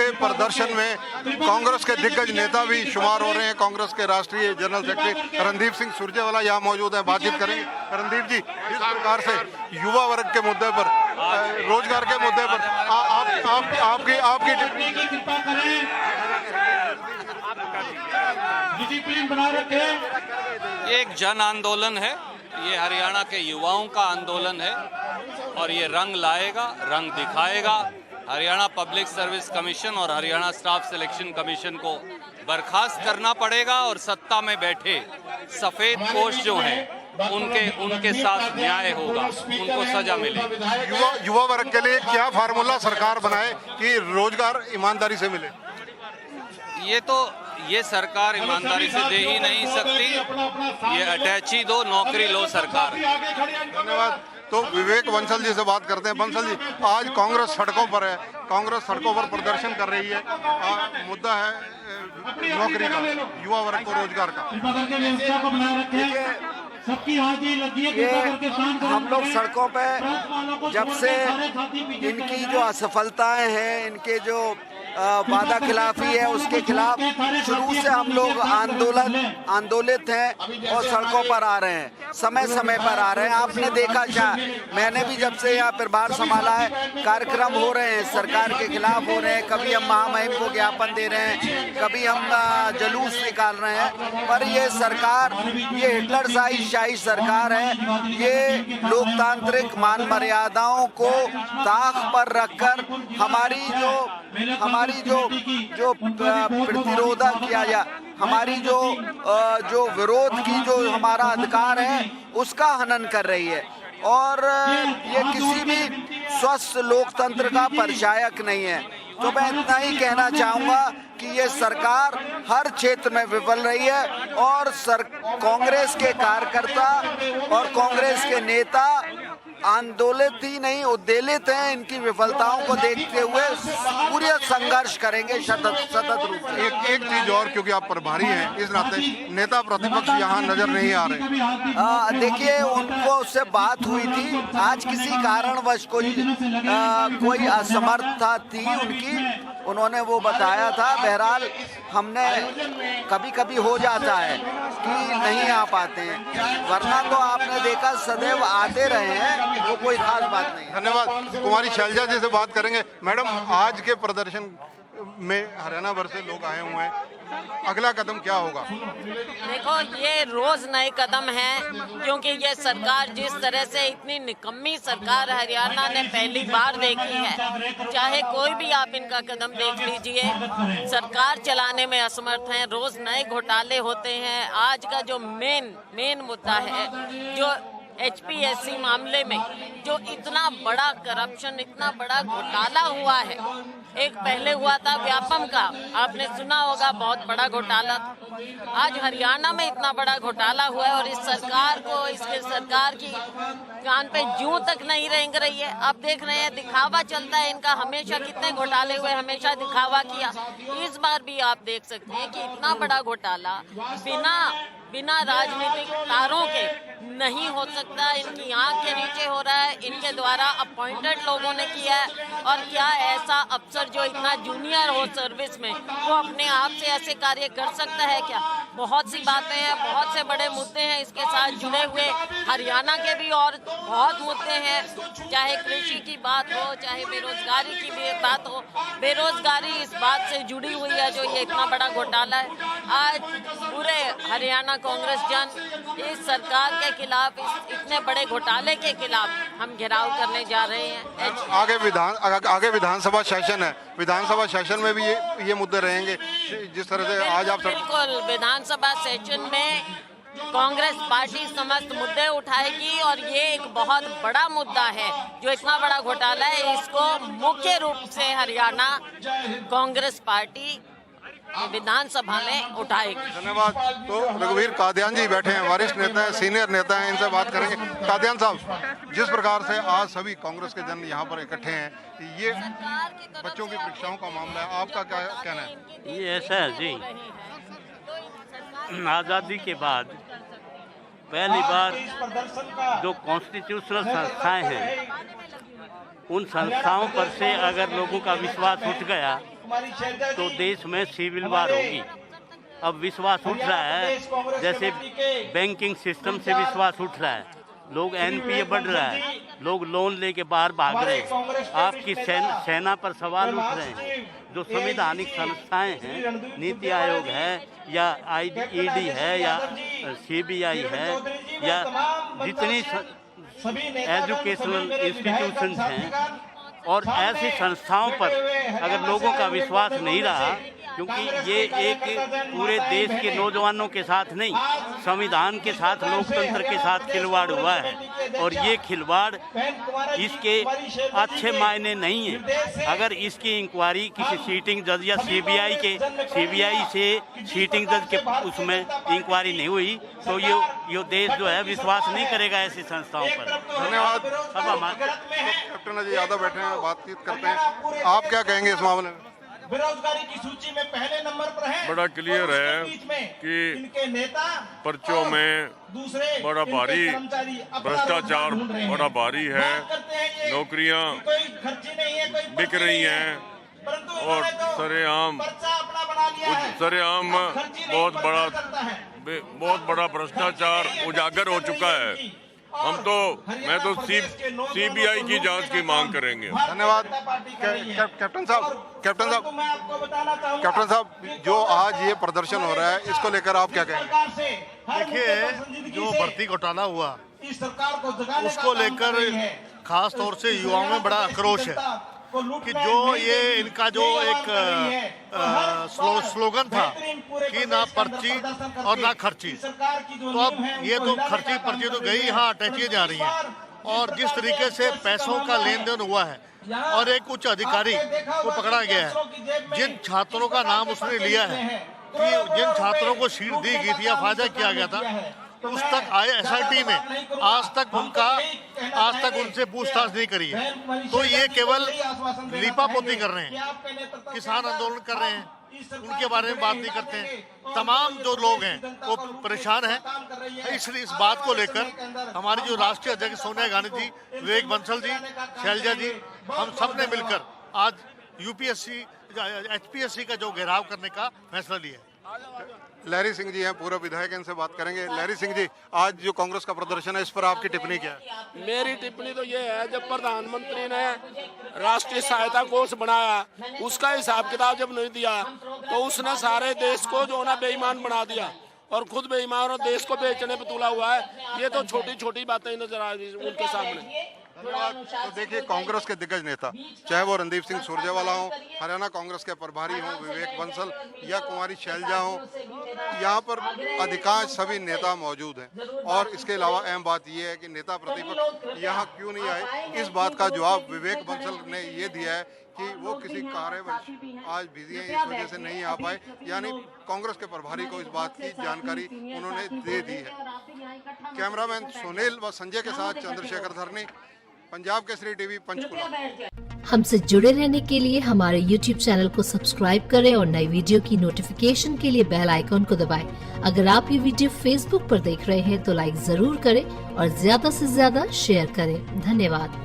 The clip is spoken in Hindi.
के प्रदर्शन में कांग्रेस के दिग्गज नेता भी शुमार हो रहे हैं। कांग्रेस के राष्ट्रीय जनरल सेक्रेटरी रणदीप सिंह सुरजेवाला यहाँ मौजूद हैं, बातचीत करेंगे। रणदीप जी, जिस प्रकार से युवा वर्ग के मुद्दे पर, रोजगार के मुद्दे पर आपकी डिसिप्लिन बना रखे। ये एक जन आंदोलन है, ये हरियाणा के युवाओं का आंदोलन है और ये रंग लाएगा, रंग दिखाएगा। हरियाणा पब्लिक सर्विस कमीशन और हरियाणा स्टाफ सिलेक्शन कमीशन को बर्खास्त करना पड़ेगा और सत्ता में बैठे सफेद पोश जो हैं उनके साथ न्याय होगा, उनको सजा मिलेगी। युवा वर्ग के लिए क्या फार्मूला सरकार बनाए कि रोजगार ईमानदारी से मिले? ये सरकार ईमानदारी से दे ही नहीं सकती, ये अटैची दो, नौकरी लो सरकार। धन्यवाद। तो विवेक बंसल जी से बात करते हैं। बंसल जी, आज कांग्रेस सड़कों पर है, कांग्रेस सड़कों पर प्रदर्शन कर रही है। मुद्दा है नौकरी का, युवा वर्ग को रोजगार का। हम लोग सड़कों पे जब से इनकी जो असफलताएं हैं, इनके जो वादा खिलाफी है, उसके खिलाफ शुरू से हम लोग आंदोलित हैं और सड़कों पर आ रहे हैं, समय समय पर आ रहे हैं। आपने देखा मैंने भी जब से यहाँ प्रभार संभाला है, कार्यक्रम हो रहे हैं, सरकार के खिलाफ हो रहे हैं। कभी हम महामहिम को ज्ञापन दे रहे हैं, कभी हम जुलूस निकाल रहे हैं। पर ये सरकार, ये हिटलर शाही सरकार है। ये लोकतांत्रिक मान मर्यादाओं को ताक पर रखकर हमारी जो प्रतिरोध किया जा, हमारी जो विरोध की जो हमारा अधिकार है उसका हनन कर रही है। और ये किसी भी स्वस्थ लोकतंत्र का परिचायक नहीं है। तो मैं इतना ही कहना चाहूँगा कि ये सरकार हर क्षेत्र में विफल रही है और कांग्रेस के कार्यकर्ता और कांग्रेस के नेता आंदोलित ही नहीं, उद्वेलित हैं। इनकी विफलताओं को देखते हुए पूरे संघर्ष करेंगे सतत रूप से। एक चीज और, क्योंकि आप प्रभारी हैं, इस नाते नेता प्रतिपक्ष यहाँ नजर नहीं आ रहे। देखिए, उनको उससे बात हुई थी, आज किसी कारणवश कोई असमर्थता थी उनकी, उन्होंने वो बताया था। बहरहाल हमने कभी कभी हो जाता है कि नहीं आ पाते हैं, वरना तो आपने देखा सदैव आते रहे हैं, वो कोई खास बात नहीं। धन्यवाद। कुमारी शैलजा जी से बात करेंगे। मैडम, आज के प्रदर्शन में हरियाणा भर से लोग आए हुए हैं, अगला कदम क्या होगा? देखो, ये रोज नए कदम हैं, क्योंकि ये सरकार जिस तरह से, इतनी निकम्मी सरकार हरियाणा ने पहली बार देखी है। चाहे कोई भी आप इनका कदम देख लीजिए, सरकार चलाने में असमर्थ हैं, रोज नए घोटाले होते हैं। आज का जो मेन मुद्दा है, जो HPSC मामले में जो इतना बड़ा करप्शन, इतना बड़ा घोटाला हुआ है, एक पहले हुआ था व्यापम का, आपने सुना होगा, बहुत बड़ा घोटाला था। आज हरियाणा में इतना बड़ा घोटाला हुआ है और इस सरकार को, इसके सरकार की कान पे जूं तक नहीं रेंग रही है। आप देख रहे हैं, दिखावा चलता है इनका, हमेशा कितने घोटाले हुए, हमेशा दिखावा किया। इस बार भी आप देख सकते हैं कि इतना बड़ा घोटाला बिना राजनीतिक तारों के नहीं हो सकता। इनकी आंख के नीचे हो रहा है, इनके द्वारा अपॉइंटेड लोगों ने किया है। और क्या ऐसा अफसर जो इतना जूनियर हो सर्विस में, वो अपने आप से ऐसे कार्य कर सकता है क्या? बहुत सी बातें हैं, बहुत से बड़े मुद्दे हैं इसके साथ जुड़े हुए। हरियाणा के भी और बहुत मुद्दे हैं, चाहे कृषि की बात हो, चाहे बेरोजगारी की भी बात हो। बेरोजगारी इस बात से जुड़ी हुई है जो ये इतना बड़ा घोटाला है। आज पूरे हरियाणा कांग्रेस जन इस सरकार के खिलाफ, इस इतने बड़े घोटाले के खिलाफ हम घेराव करने जा रहे हैं। आगे विधानसभा सेशन है, विधानसभा सेशन में भी ये मुद्दे रहेंगे जिस तरह से आज आप बिल्कुल विधानसभा सेशन में कांग्रेस पार्टी समस्त मुद्दे उठाएगी और ये एक बहुत बड़ा मुद्दा है जो इतना बड़ा घोटाला है, इसको मुख्य रूप से हरियाणा कांग्रेस पार्टी विधानसभा में उठाएगी। धन्यवाद। तो रघुवीर कादियान जी बैठे हैं, वरिष्ठ नेता हैं, सीनियर नेता हैं, इनसे बात करेंगे। कादियान साहब, जिस प्रकार से आज सभी कांग्रेस के जन यहाँ पर इकट्ठे हैं, ये बच्चों की परीक्षाओं का मामला है, आपका क्या कहना है? ये ऐसा है जी, आज़ादी के बाद पहली बार जो कॉन्स्टिट्यूशनल संस्थाएं हैं, उन संस्थाओं पर से अगर लोगों का विश्वास उठ गया तो देश में सिविल वार होगी। अब विश्वास उठ रहा है, जैसे बैंकिंग सिस्टम से विश्वास उठ रहा है, लोग एनपीए बढ़ रहा है, लोग लोन लेके बाहर भाग रहे हैं, आपकी सेना पर सवाल उठ रहे हैं। जो संवैधानिक संस्थाएं हैं, नीति आयोग है या ईडी है या सीबीआई है या जितनी एजुकेशनल इंस्टीट्यूशंस हैं, और ऐसी संस्थाओं पर अगर लोगों का विश्वास नहीं रहा, क्योंकि ये एक पूरे देश के नौजवानों के साथ नहीं, संविधान के साथ, लोकतंत्र के साथ खिलवाड़ हुआ है, और ये खिलवाड़ इसके अच्छे मायने नहीं है। अगर इसकी इंक्वायरी किसी सीटिंग जज या सीबीआई से सीटिंग जज के उसमें इंक्वायरी नहीं हुई तो ये देश जो है विश्वास नहीं करेगा ऐसी संस्थाओं पर। धन्यवाद। अब हमारे कैप्टन अजय यादव बैठे हैं, बातचीत करते हैं। आप क्या कहेंगे इस मामले में? बेरोजगारी की सूची में पहले नंबर पर है। बड़ा क्लियर है कि इनके नेता पर्चों में दूसरे बड़ा भारी भ्रष्टाचार बड़ा भारी है, नौकरियां बिक रही हैं और सरेआम बहुत बड़ा भ्रष्टाचार उजागर हो चुका है। मैं तो सीबीआई की जांच की मांग करेंगे। धन्यवाद। कैप्टन साहब, जो आज ये प्रदर्शन हो रहा है, इसको लेकर आप क्या कहेंगे? देखिए, जो भर्ती घोटाला हुआ उसको लेकर खास तौर से युवाओं में बड़ा आक्रोश है कि जो ये इनका जो एक स्लोगन था कि ना पर्ची और ना खर्ची, तो अब ये तो खर्ची पर्ची तो गई, यहाँ अटैचियाँ जा रही हैं। और जिस तरीके से पैसों का लेन देन हुआ है और एक उच्च अधिकारी को पकड़ा गया है, जिन छात्रों का नाम उसने लिया है कि जिन छात्रों को सीट दी गई थी या फायदा किया गया था, उस तक आए एसआईटी में आज तक उनसे पूछताछ नहीं करी है। तो ये केवल लीपापोती कर रहे हैं, किसान आंदोलन कर रहे हैं, उनके बारे में बात नहीं करते हैं। तमाम जो लोग हैं वो परेशान हैं। इसलिए इस बात को लेकर हमारी जो राष्ट्रीय अध्यक्ष सोनिया गांधी जी, विवेक बंसल जी, शैलजा जी, हम सब ने मिलकर आज यूपीएससी एचपीएससी का जो घेराव करने का फैसला लिया है। लहरी सिंह जी हैं, पूर्व विधायक, इनसे बात करेंगे। लहरी सिंह जी, आज जो कांग्रेस का प्रदर्शन है, इस पर आपकी टिप्पणी क्या है? मेरी टिप्पणी तो ये है, जब प्रधानमंत्री ने राष्ट्रीय सहायता कोष बनाया, उसका हिसाब किताब जब नहीं दिया तो उसने सारे देश को जो ना बेईमान बना दिया और खुद बेईमान और देश को बेचने पे तुला हुआ है। ये तो छोटी छोटी बातें नजर आ रही उनके सामने। धन्यवाद। तो देखिए, कांग्रेस के दिग्गज नेता, चाहे वो रणदीप सिंह सुरजेवाला हो, हरियाणा कांग्रेस के प्रभारी हो विवेक बंसल या कुमारी शैलजा हो, यहाँ पर अधिकांश सभी नेता मौजूद हैं। और इसके अलावा अहम बात यह है कि नेता प्रतिपक्ष यहाँ क्यों नहीं आए, इस बात का जवाब विवेक बंसल ने ये दिया है कि वो किसी कार्यवश आज बिजी हैं, इस वजह से नहीं आ पाए। यानी कांग्रेस के प्रभारी को इस बात की जानकारी उन्होंने दे दी है। कैमरामैन सुनील व संजय के साथ चंद्रशेखर धरनी, पंजाब केसरी टीवी, पंचकुला। हमसे जुड़े रहने के लिए हमारे YouTube चैनल को सब्सक्राइब करें और नई वीडियो की नोटिफिकेशन के लिए बेल आइकॉन को दबाएं। अगर आप ये वीडियो Facebook पर देख रहे हैं तो लाइक जरूर करें और ज्यादा से ज्यादा शेयर करें। धन्यवाद।